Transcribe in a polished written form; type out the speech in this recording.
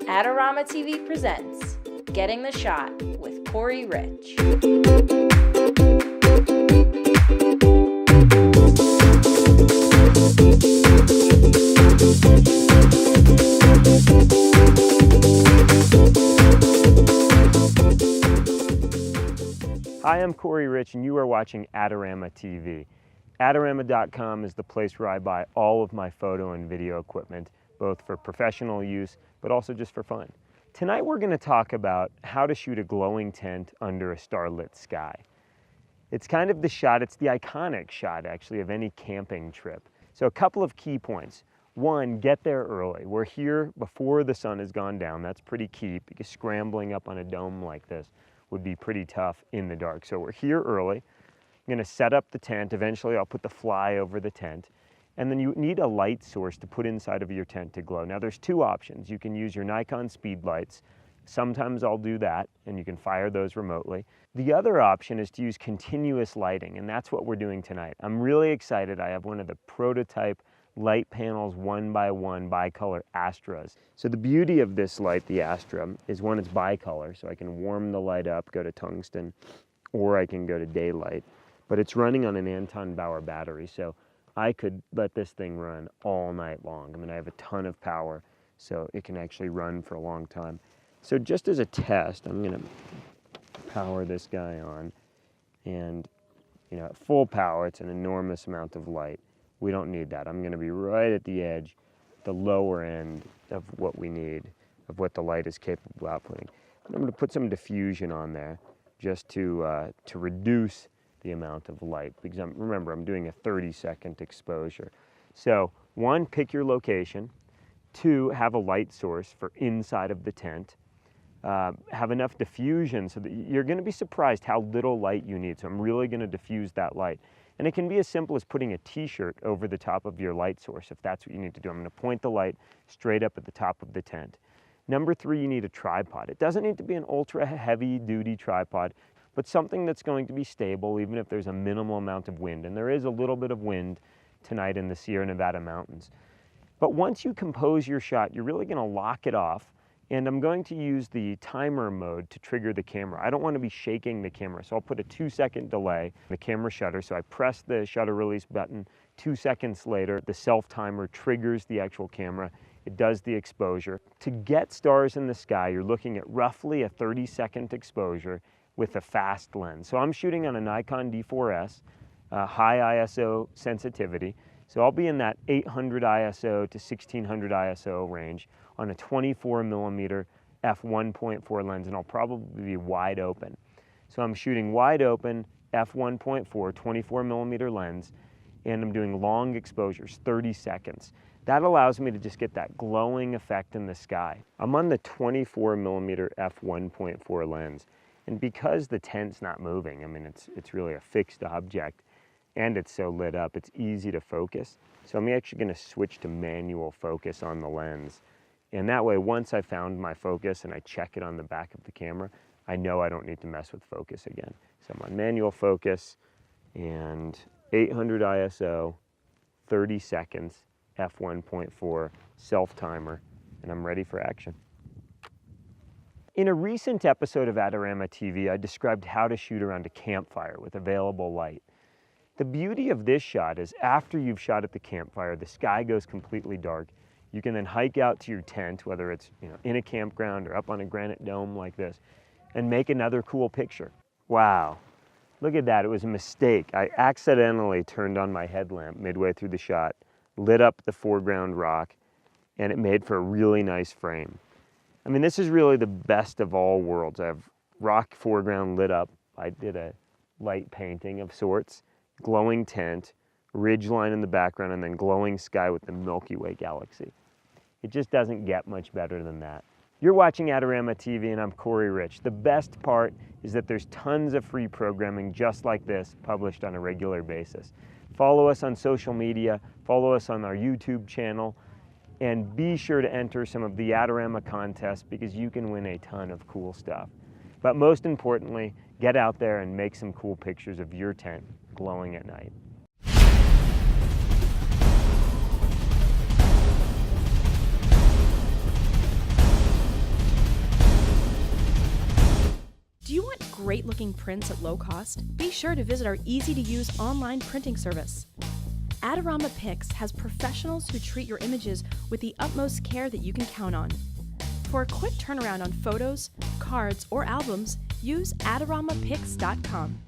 AdoramaTV presents Getting the Shot with Corey Rich. Hi, I'm Corey Rich, and you are watching AdoramaTV. Adorama.com is the place where I buy all of my photo and video equipment, both for professional use, but also just for fun. Tonight we're going to talk about how to shoot a glowing tent under a starlit sky. It's kind of the shot, it's the iconic shot actually of any camping trip. So a couple of key points. One, get there early. We're here before the sun has gone down. That's pretty key because scrambling up on a dome like this would be pretty tough in the dark. So we're here early. I'm going to set up the tent. Eventually I'll put the fly over the tent. And then you need a light source to put inside of your tent to glow. Now there's two options. You can use your Nikon speed lights. Sometimes I'll do that, and you can fire those remotely. The other option is to use continuous lighting, and that's what we're doing tonight. I'm really excited. I have one of the prototype light panels 1x1 bicolor Astras. So the beauty of this light, the Astra, is one, it's bicolor, so I can warm the light up, go to tungsten, or I can go to daylight. But it's running on an Anton Bauer battery, so I could let this thing run all night long. I mean, I have a ton of power, so it can actually run for a long time. So just as a test, I'm gonna power this guy on, and at full power, it's an enormous amount of light. We don't need that. I'm gonna be right at the edge, the lower end of what we need, of what the light is capable of outputting. And I'm gonna put some diffusion on there just to reduce the amount of light, because remember, I'm doing a 30-second exposure. So one, pick your location. Two, have a light source for inside of the tent. Have enough diffusion so that you're going to be surprised how little light you need. So I'm really going to diffuse that light. And it can be as simple as putting a t-shirt over the top of your light source if that's what you need to do. I'm going to point the light straight up at the top of the tent. Number three, you need a tripod. It doesn't need to be an ultra heavy duty tripod, but something that's going to be stable even if there's a minimal amount of wind. And there is a little bit of wind tonight in the Sierra Nevada mountains. But once you compose your shot, you're really going to lock it off. And I'm going to use the timer mode to trigger the camera. I don't want to be shaking the camera, so I'll put a 2-second delay in the camera shutter. So I press the shutter release button. 2 seconds later, the self-timer triggers the actual camera. It does the exposure. To get stars in the sky, you're looking at roughly a 30-second exposure with a fast lens. So I'm shooting on a Nikon D4S, high ISO sensitivity. So I'll be in that 800 ISO to 1600 ISO range on a 24mm f1.4 lens, and I'll probably be wide open. So I'm shooting wide open f1.4 24mm lens, and I'm doing long exposures, 30 seconds. That allows me to just get that glowing effect in the sky. I'm on the 24mm f1.4 lens, and because the tent's not moving, I mean, it's really a fixed object, and it's so lit up, it's easy to focus. So I'm actually going to switch to manual focus on the lens. And that way, once I found my focus and I check it on the back of the camera, I know I don't need to mess with focus again. So I'm on manual focus and 800 ISO, 30 seconds, f1.4, self-timer, and I'm ready for action. In a recent episode of AdoramaTV, I described how to shoot around a campfire with available light. The beauty of this shot is after you've shot at the campfire, the sky goes completely dark. You can then hike out to your tent, whether it's in a campground or up on a granite dome like this, and make another cool picture. Wow, look at that, it was a mistake. I accidentally turned on my headlamp midway through the shot, lit up the foreground rock, and it made for a really nice frame. I mean, this is really the best of all worlds. I have rock foreground lit up. I did a light painting of sorts, glowing tent, ridge line in the background, and then glowing sky with the Milky Way galaxy. It just doesn't get much better than that. You're watching AdoramaTV, and I'm Corey Rich. The best part is that there's tons of free programming just like this published on a regular basis. Follow us on social media, follow us on our YouTube channel, and be sure to enter some of the Adorama contests because you can win a ton of cool stuff. But most importantly, get out there and make some cool pictures of your tent glowing at night. great-looking prints at low cost? Be sure to visit our easy-to-use online printing service. Adorama Pix has professionals who treat your images with the utmost care that you can count on. For a quick turnaround on photos, cards, or albums, use AdoramaPix.com.